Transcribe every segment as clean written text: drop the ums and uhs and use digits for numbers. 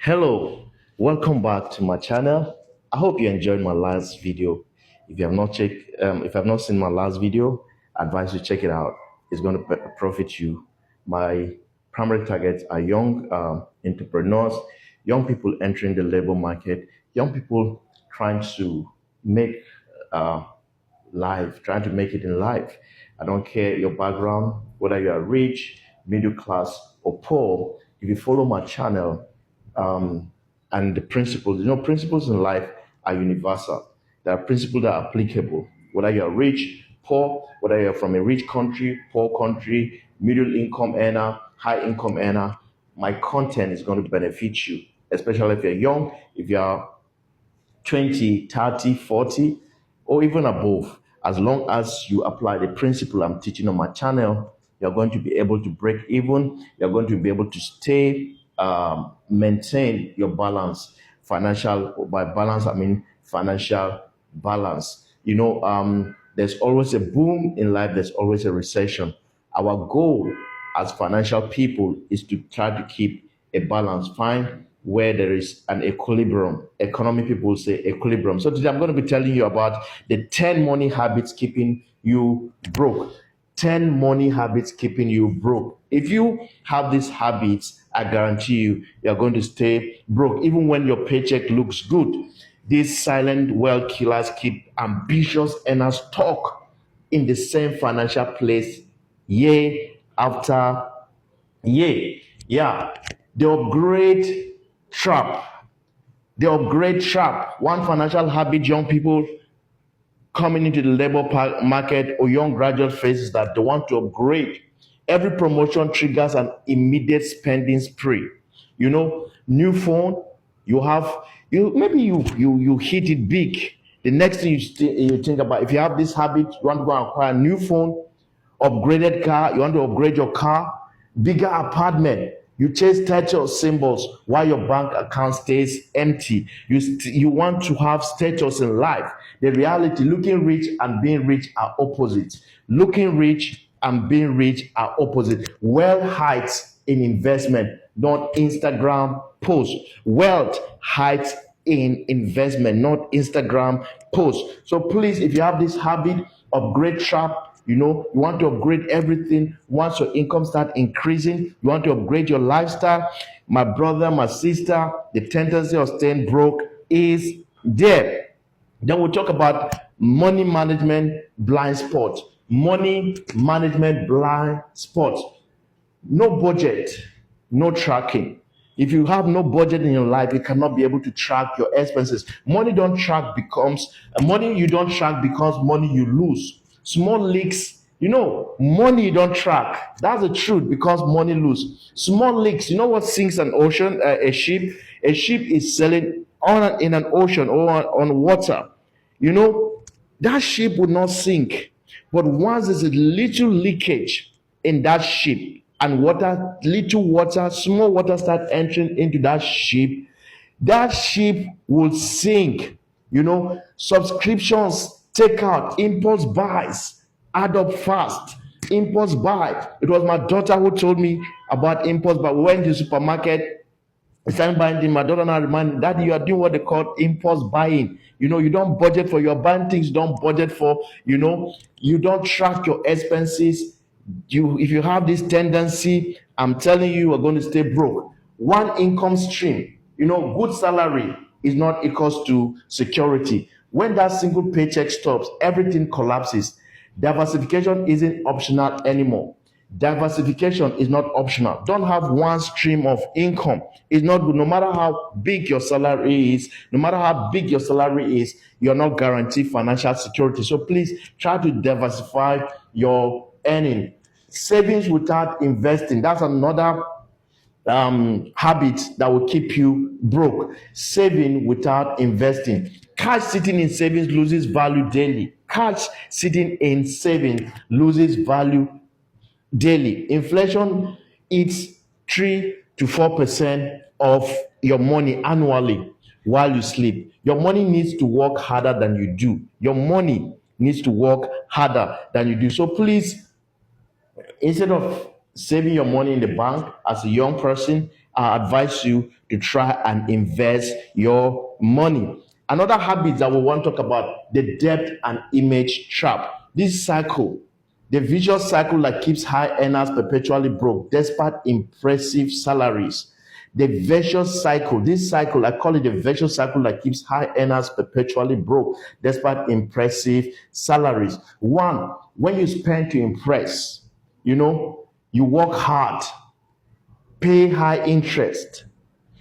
Hello, welcome back to my channel. I hope you enjoyed my last video. If you have not seen my last video, I advise you check it out. It's going to profit you. My primary targets are young entrepreneurs, young people entering the labor market, young people trying to make uh, trying to make it in life. I don't care your background, whether you are rich, middle class, or poor. If you follow my channel, and the principles, principles in life are universal. There are principles that are applicable, whether you're rich, poor, whether you're from a rich country, poor country, middle income earner, high income earner. My content is going to benefit you, especially if you're young, if you're 20, 30, 40, or even above. As long as you apply the principle I'm teaching on my channel, you're going to be able to break even. You're going to be able to maintain your balance, financial. By balance, I mean financial balance. There's always a boom in life. There's always a recession. Our goal as financial people is to try to keep a balance, find where there is an equilibrium. Economic people say equilibrium. So today I'm going to be telling you about the 10 money habits keeping you broke. 10 money habits keeping you broke. If you have these habits, I guarantee you're going to stay broke even when your paycheck looks good. These silent wealth killers keep ambitious earners stuck in the same financial place year after year. Yeah, the upgrade trap. The upgrade trap. One financial habit young people coming into the market or young graduate faces that they want to upgrade. Every promotion triggers an immediate spending spree. New phone, you have you hit it big. The next thing you think about, if you have this habit, you want to go and acquire a new phone, upgraded car, you want to upgrade your car, bigger apartment. You chase status symbols while your bank account stays empty. You want to have status in life. The reality, looking rich and being rich are opposites. Looking rich and being rich are opposite. Wealth hides in investment, not Instagram posts. Wealth hides in investment, not Instagram posts. So please, if you have this habit, upgrade trap. You want to upgrade everything. Once your income start increasing, you want to upgrade your lifestyle. My brother, my sister, the tendency of staying broke is there. Then we'll talk about money management blind spot. Money management blind spot. No budget, no tracking. If you have no budget in your life, you cannot be able to track your expenses. Money you don't track becomes money you lose. Small leaks, money you don't track. That's the truth because money lose. Small leaks, you know what sinks an ocean, a ship? A ship is sailing in an ocean or on water. You know, that ship would not sink. But once there's a little leakage in that ship and small water start entering into that ship will sink. Subscriptions, take out, impulse buys, add up fast. Impulse buy. It was my daughter who told me about impulse buy. We went to the supermarket, started buying things. My daughter now remind Daddy, you are doing what they call impulse buying. You don't budget for your buying things, don't budget for, you don't track your expenses. If you have this tendency, I'm telling you, are going to stay broke. One income stream, good salary is not equals to security. When that single paycheck stops, everything collapses. Diversification isn't optional anymore. Diversification is not optional. Don't have one stream of income. It's not good. No matter how big your salary is, you're not guaranteed financial security. So please try to diversify your earning. Savings without investing. That's another habit that will keep you broke. Saving without investing. Cash sitting in savings loses value daily. Cash sitting in savings loses value daily. Inflation eats 3 to 4% of your money annually while you sleep. Your money needs to work harder than you do. So please, instead of saving your money in the bank as a young person, I advise you to try and invest your money. Another habit that we want to talk about, the debt and image trap. This cycle, the vicious cycle that keeps high earners perpetually broke despite impressive salaries. The vicious cycle, this cycle, I call it the vicious cycle that keeps high earners perpetually broke despite impressive salaries. One, when you spend to impress, you work hard, pay high interest.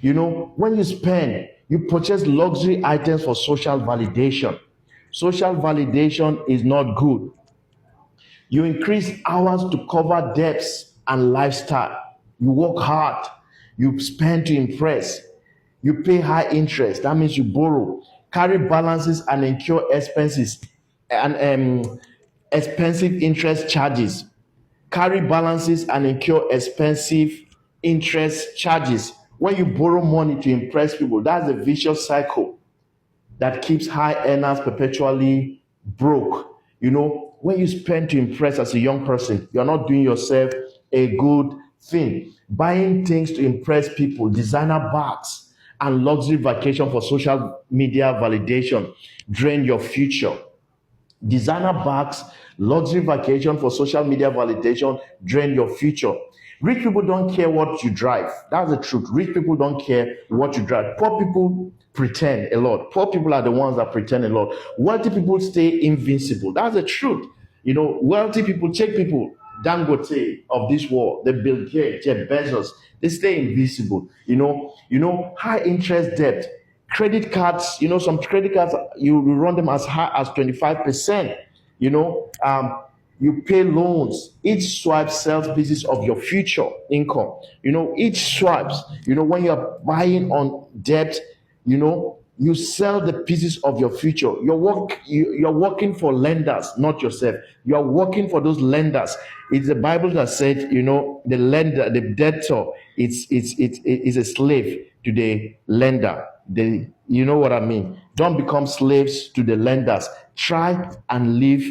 When you spend, you purchase luxury items for social validation. Social validation is not good. You increase hours to cover debts and lifestyle. You work hard. You spend to impress. You pay high interest. That means you borrow, carry balances and incur expenses and expensive interest charges. Carry balances and incur expensive interest charges. When you borrow money to impress people, that's a vicious cycle that keeps high earners perpetually broke. When you spend to impress as a young person, you're not doing yourself a good thing. Buying things to impress people, designer bags, and luxury vacation for social media validation drain your future. Designer bags, luxury vacation for social media validation drain your future. Rich people don't care what you drive. That's the truth. Rich people don't care what you drive. Poor people pretend a lot. Poor people are the ones that pretend a lot. Wealthy people stay invincible. That's the truth. Wealthy people, check people, Dangote of this world, the Bill Gates, Jeff Bezos, they stay invisible. High interest debt, credit cards. Some credit cards you run them as high as 25%. You pay loans. Each swipe sells pieces of your future income. Each swipes. When you're buying on debt, you sell the pieces of your future. You're working for lenders, not yourself. You're working for those lenders. It's the Bible that said, the lender, the debtor, it's a slave to the lender. You know what I mean? Don't become slaves to the lenders. Try and live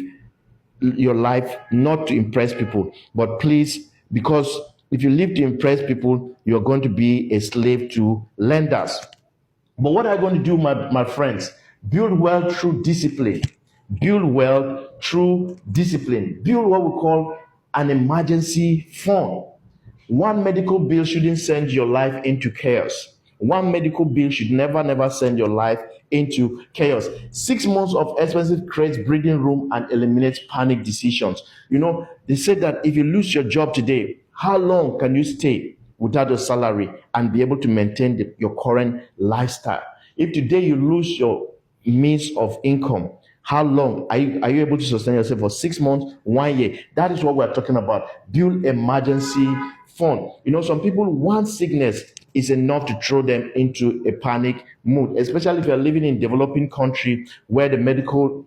your life not to impress people, but please, because if you live to impress people, you're going to be a slave to lenders. But what are you going to do, my friends? Build wealth through discipline. Build wealth through discipline. Build what we call an emergency fund. One medical bill shouldn't send your life into chaos. One medical bill should never send your life into chaos. 6 months of expensive creates breathing room and eliminates panic decisions. They said that if you lose your job today, how long can you stay without a salary and be able to maintain your current lifestyle? If today you lose your means of income, how long are you able to sustain yourself for 6 months, 1 year? That is what we're talking about. Build emergency fund. Some people, one sickness is enough to throw them into a panic mood, especially if you're living in a developing country where the medical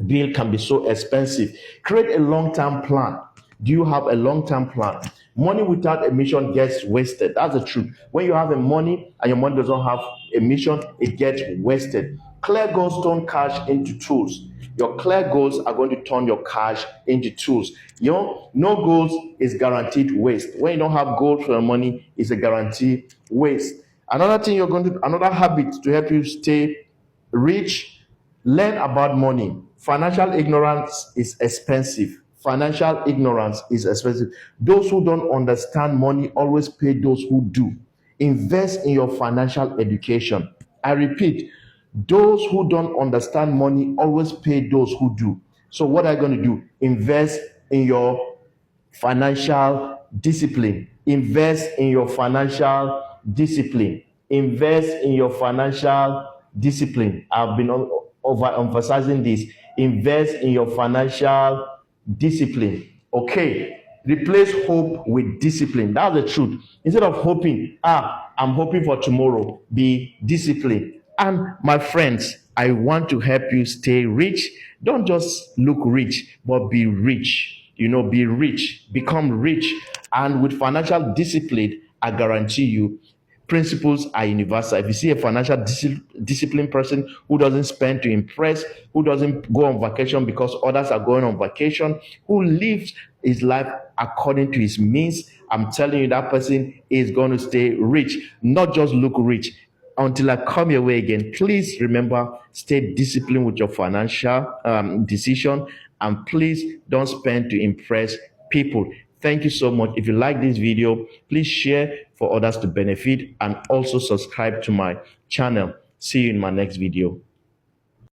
bill can be so expensive. Create a long-term plan. Do you have a long-term plan? Money without a mission gets wasted. That's the truth. When you have a money and your money doesn't have a mission, it gets wasted. Clear goals turn cash into tools. Your clear goals are going to turn your cash into tools. No goals is guaranteed waste. When you don't have goals for your money, it's a guaranteed waste. Another habit to help you stay rich, learn about money. Financial ignorance is expensive. Financial ignorance is expensive. Those who don't understand money always pay those who do. Invest in your financial education. I repeat, those who don't understand money always pay those who do. So what are you going to do? Invest in your financial discipline. Invest in your financial discipline. Invest in your financial discipline. I've been overemphasizing this. Invest in your financial discipline. Okay. Replace hope with discipline. That's the truth. Instead of hoping, I'm hoping for tomorrow, be disciplined. And my friends, I want to help you stay rich. Don't just look rich, but be rich. Be rich, become rich. And with financial discipline, I guarantee you, principles are universal. If you see a financial disciplined person who doesn't spend to impress, who doesn't go on vacation because others are going on vacation, who lives his life according to his means I'm telling you, that person is going to stay rich, not just look rich. Until I come your way again, please remember, stay disciplined with your financial decision, and please don't spend to impress people. Thank you so much. If you like this video, please share for others to benefit, and also subscribe to my channel. See you in my next video.